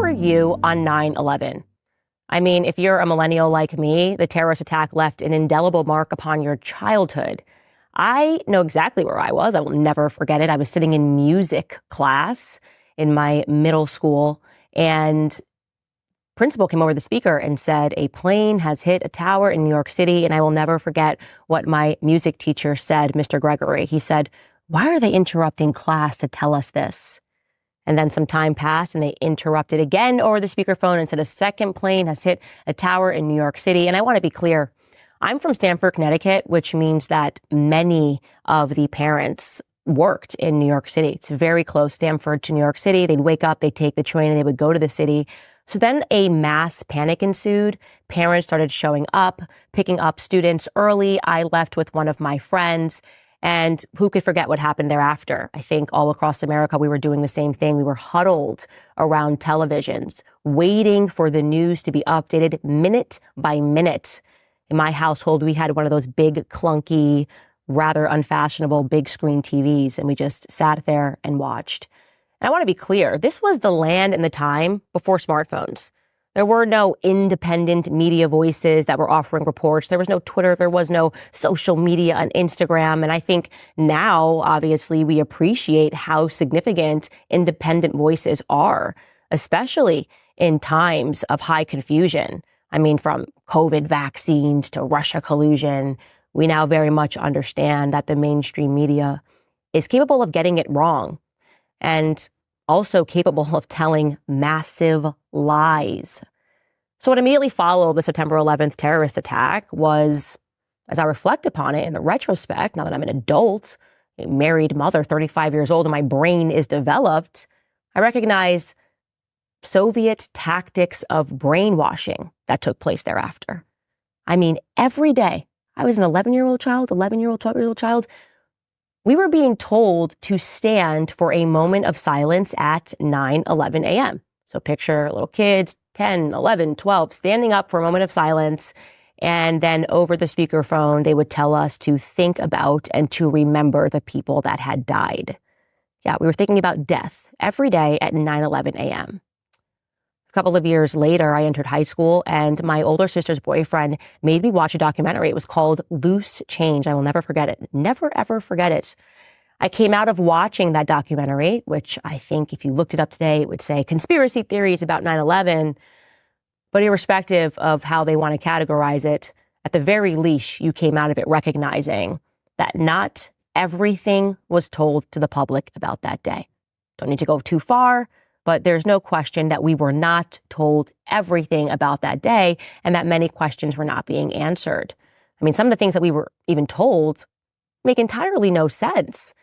were you on 9/11? I mean, if you're a millennial like me, the terrorist attack left an indelible mark upon your childhood. I know exactly where I was. I will never forget it. I was sitting in music class in my middle school, and principal came over the speaker and said, a plane has hit a tower in New York City. And I will never forget what my music teacher said, Mr. Gregory. He said, why are they interrupting class to tell us this? And then some time passed and they interrupted again over the speakerphone and said a second plane has hit a tower in New York City. And I want to be clear, I'm from Stamford, Connecticut, which means that many of the parents worked in New York City. It's very close, Stamford to New York City. They'd wake up, they'd take the train, and they would go to the city. So then a mass panic ensued. Parents started showing up, picking up students early. I left with one of my friends. And who could forget what happened thereafter? I think all across America, we were doing the same thing. We were huddled around televisions, waiting for the news to be updated minute by minute. In my household, we had one of those big, clunky, rather unfashionable big screen TVs, and we just sat there and watched. And I want to be clear, this was the land and the time before smartphones. There were no independent media voices that were offering reports. There was no Twitter. There was no social media on Instagram. And I think now, obviously, we appreciate how significant independent voices are, especially in times of high confusion. I mean, from COVID vaccines to Russia collusion, we now very much understand that the mainstream media is capable of getting it wrong and also capable of telling massive lies. So what immediately followed the September 11th terrorist attack was, as I reflect upon it in the retrospect, now that I'm an adult, a married mother, 35 years old, and my brain is developed, I recognize Soviet tactics of brainwashing that took place thereafter. I mean, every day, I was an 11-year-old child, 11-year-old, 12-year-old child. We were being told to stand for a moment of silence at 9:11 a.m. So picture little kids, 10, 11, 12, standing up for a moment of silence. And then over the speakerphone, they would tell us to think about and to remember the people that had died. Yeah, we were thinking about death every day at 9:11 a.m. A couple of years later, I entered high school, and my older sister's boyfriend made me watch a documentary. It was called Loose Change. I will never forget it. Never, ever forget it. I came out of watching that documentary, which I think if you looked it up today, it would say conspiracy theories about 9/11. But irrespective of how they want to categorize it, at the very least, you came out of it recognizing that not everything was told to the public about that day. Don't need to go too far, but there's no question that we were not told everything about that day and that many questions were not being answered. I mean, some of the things that we were even told make entirely no sense.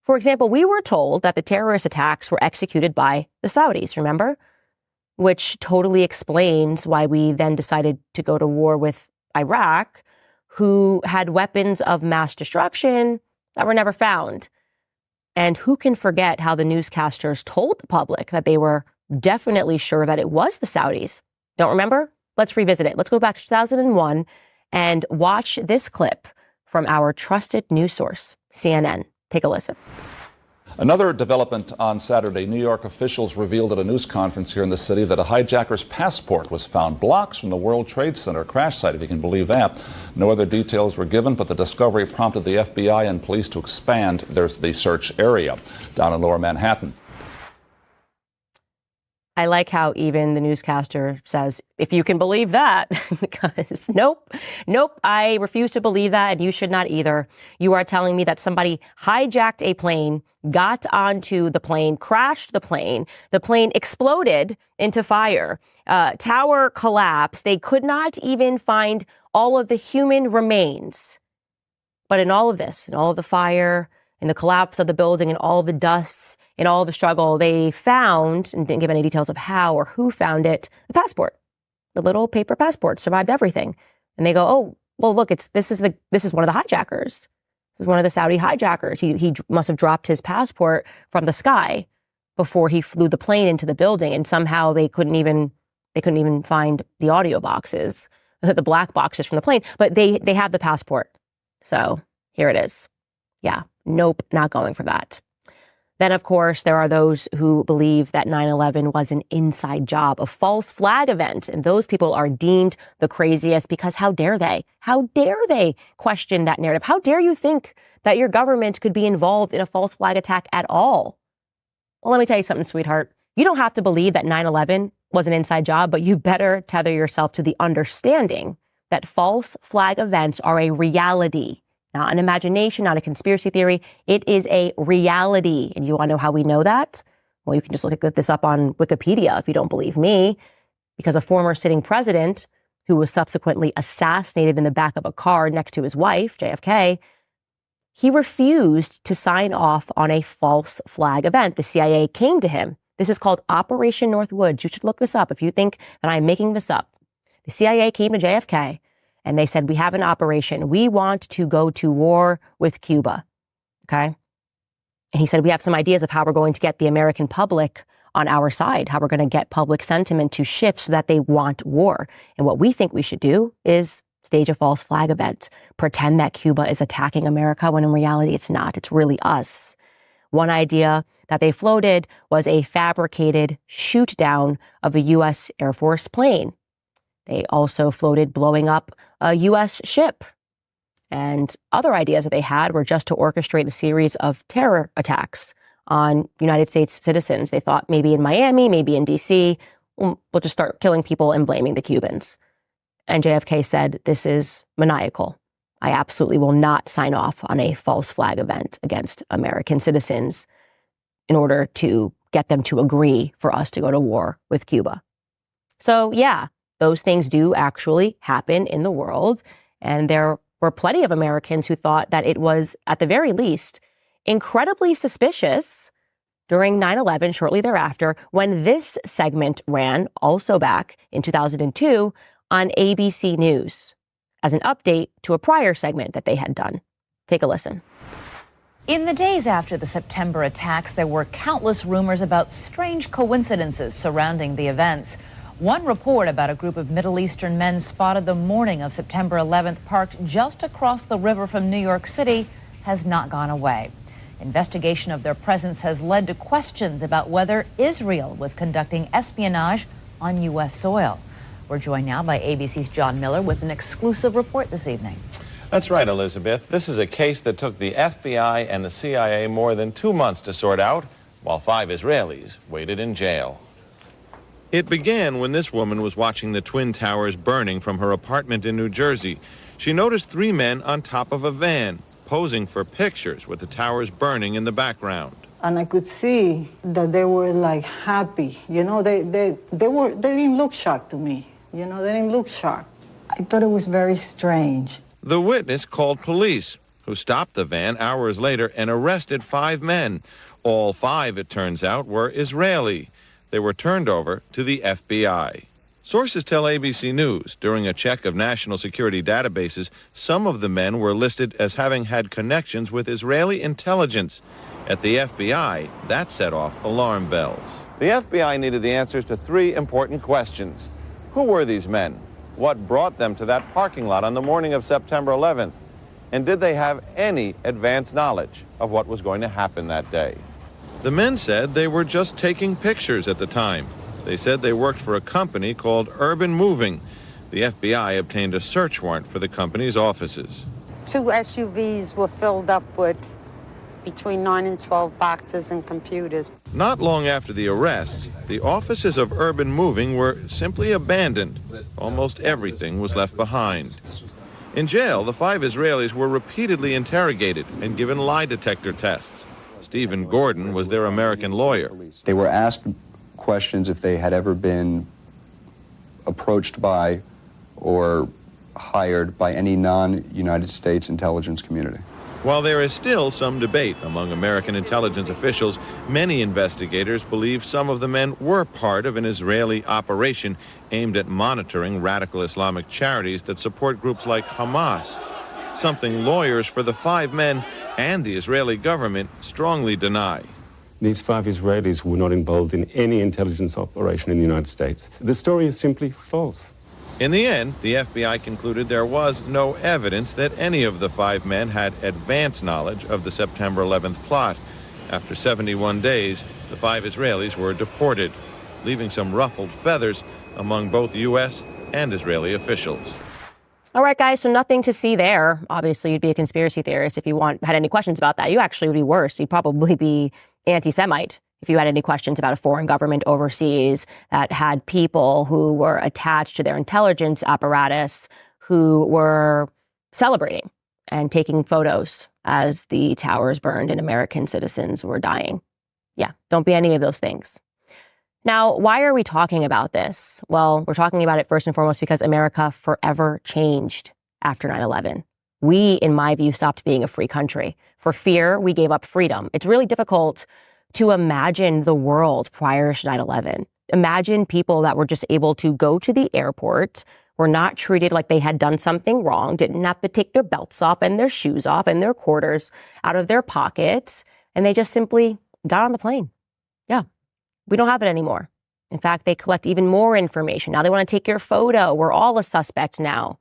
For example, we were told that the terrorist attacks were executed by the Saudis, remember? Which totally explains why we then decided to go to war with Iraq, who had weapons of mass destruction that were never found. And who can forget how the newscasters told the public that they were definitely sure that it was the Saudis? Don't remember? Let's revisit it. Let's go back to 2001 and watch this clip from our trusted news source, CNN. Take a listen. Another development on Saturday, New York officials revealed at a news conference here in the city that a hijacker's passport was found blocks from the World Trade Center crash site, if you can believe that. No other details were given, but the discovery prompted the FBI and police to expand the search area down in Lower Manhattan. I like how even the newscaster says, if you can believe that, because nope, I refuse to believe that, and you should not either. You are telling me that somebody hijacked a plane, got onto the plane, crashed the plane exploded into fire, tower collapsed. They could not even find all of the human remains. But in all of this, in all of the fire, in the collapse of the building, and all the dust, in all the struggle, they found, and didn't give any details of how or who found it, the passport. The little paper passport survived everything. And they go, oh, well, look, this is one of the hijackers. This is one of the Saudi hijackers. He must have dropped his passport from the sky before he flew the plane into the building. And somehow they couldn't even find the audio boxes, the black boxes from the plane, but they have the passport. So here it is. Yeah. Nope, not going for that. Then, of course, there are those who believe that 9/11 was an inside job, a false flag event. And those people are deemed the craziest because how dare they? How dare they question that narrative? How dare you think that your government could be involved in a false flag attack at all? Well, let me tell you something, sweetheart. You don't have to believe that 9/11 was an inside job, but you better tether yourself to the understanding that false flag events are a reality. Not an imagination, not a conspiracy theory. It is a reality. And you want to know how we know that? Well, you can just look this up on Wikipedia if you don't believe me, because a former sitting president who was subsequently assassinated in the back of a car next to his wife, JFK, he refused to sign off on a false flag event. The CIA came to him. This is called Operation Northwood. You should look this up if you think that I'm making this up. The CIA came to JFK and they said, we have an operation. We want to go to war with Cuba. Okay. And he said, we have some ideas of how we're going to get the American public on our side, how we're going to get public sentiment to shift so that they want war. And what we think we should do is stage a false flag event, pretend that Cuba is attacking America when in reality it's not. It's really us. One idea that they floated was a fabricated shoot down of a U.S. Air Force plane. They also floated blowing up a U.S. ship. And other ideas that they had were just to orchestrate a series of terror attacks on United States citizens. They thought maybe in Miami, maybe in D.C., we'll just start killing people and blaming the Cubans. And JFK said, this is maniacal. I absolutely will not sign off on a false flag event against American citizens in order to get them to agree for us to go to war with Cuba. So yeah, those things do actually happen in the world. And there were plenty of Americans who thought that it was, at the very least, incredibly suspicious during 9/11, shortly thereafter, when this segment ran, also back in 2002, on ABC News as an update to a prior segment that they had done. Take a listen. In the days after the September attacks, there were countless rumors about strange coincidences surrounding the events. One report about a group of Middle Eastern men spotted the morning of September 11th parked just across the river from New York City has not gone away. Investigation of their presence has led to questions about whether Israel was conducting espionage on U.S. soil. We're joined now by ABC's John Miller with an exclusive report this evening. That's right, Elizabeth. This is a case that took the FBI and the CIA more than 2 months to sort out, while 5 Israelis waited in jail. It began when this woman was watching the Twin Towers burning from her apartment in New Jersey. She noticed 3 men on top of a van, posing for pictures with the towers burning in the background. And I could see that they were like happy. You know, they didn't look shocked to me. You know, they didn't look shocked. I thought it was very strange. The witness called police, who stopped the van hours later and arrested 5 men. All 5, it turns out, were Israeli. They were turned over to the FBI. Sources tell ABC News during a check of national security databases, some of the men were listed as having had connections with Israeli intelligence. At the FBI, that set off alarm bells. The FBI needed the answers to 3 important questions. Who were these men? What brought them to that parking lot on the morning of September 11th? And did they have any advance knowledge of what was going to happen that day? The men said they were just taking pictures at the time. They said they worked for a company called Urban Moving. The FBI obtained a search warrant for the company's offices. 2 SUVs were filled up with between 9 and 12 boxes and computers. Not long after the arrests, the offices of Urban Moving were simply abandoned. Almost everything was left behind. In jail, the 5 Israelis were repeatedly interrogated and given lie detector tests. Stephen Gordon was their American lawyer. They were asked questions if they had ever been approached by or hired by any non-United States intelligence community. While there is still some debate among American intelligence officials, many investigators believe some of the men were part of an Israeli operation aimed at monitoring radical Islamic charities that support groups like Hamas, something lawyers for the 5 men and the Israeli government strongly deny. These 5 Israelis were not involved in any intelligence operation in the United States. The story is simply false. In the end, the FBI concluded there was no evidence that any of the 5 men had advance knowledge of the September 11th plot. After 71 days, the 5 Israelis were deported, leaving some ruffled feathers among both U.S. and Israeli officials. All right, guys, so nothing to see there. Obviously, you'd be a conspiracy theorist if you had any questions about that. You actually would be worse. You'd probably be anti-Semite if you had any questions about a foreign government overseas that had people who were attached to their intelligence apparatus who were celebrating and taking photos as the towers burned and American citizens were dying. Yeah, don't be any of those things. Now, why are we talking about this? Well, we're talking about it first and foremost because America forever changed after 9/11. We, in my view, stopped being a free country. For fear, we gave up freedom. It's really difficult to imagine the world prior to 9/11. Imagine people that were just able to go to the airport, were not treated like they had done something wrong, didn't have to take their belts off and their shoes off and their quarters out of their pockets, and they just simply got on the plane. Yeah. We don't have it anymore. In fact, they collect even more information. Now they want to take your photo. We're all a suspect now.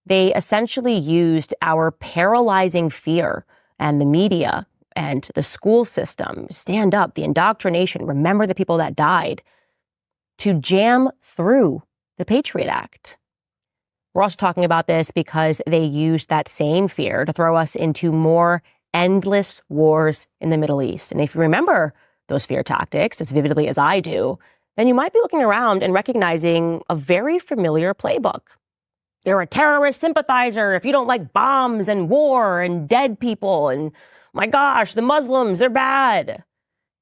They essentially used our paralyzing fear and the media and the school system, stand up, the indoctrination, remember the people that died, to jam through the Patriot Act. We're also talking about this because they used that same fear to throw us into more endless wars in the Middle East. And if you remember those fear tactics as vividly as I do, then you might be looking around and recognizing a very familiar playbook. You're a terrorist sympathizer if you don't like bombs and war and dead people and, my gosh, the Muslims, they're bad.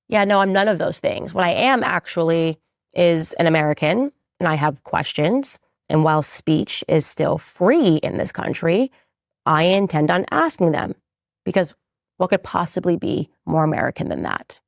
Yeah, no, I'm none of those things. What I am actually is an American, and I have questions. And while speech is still free in this country, I intend on asking them, because what could possibly be more American than that?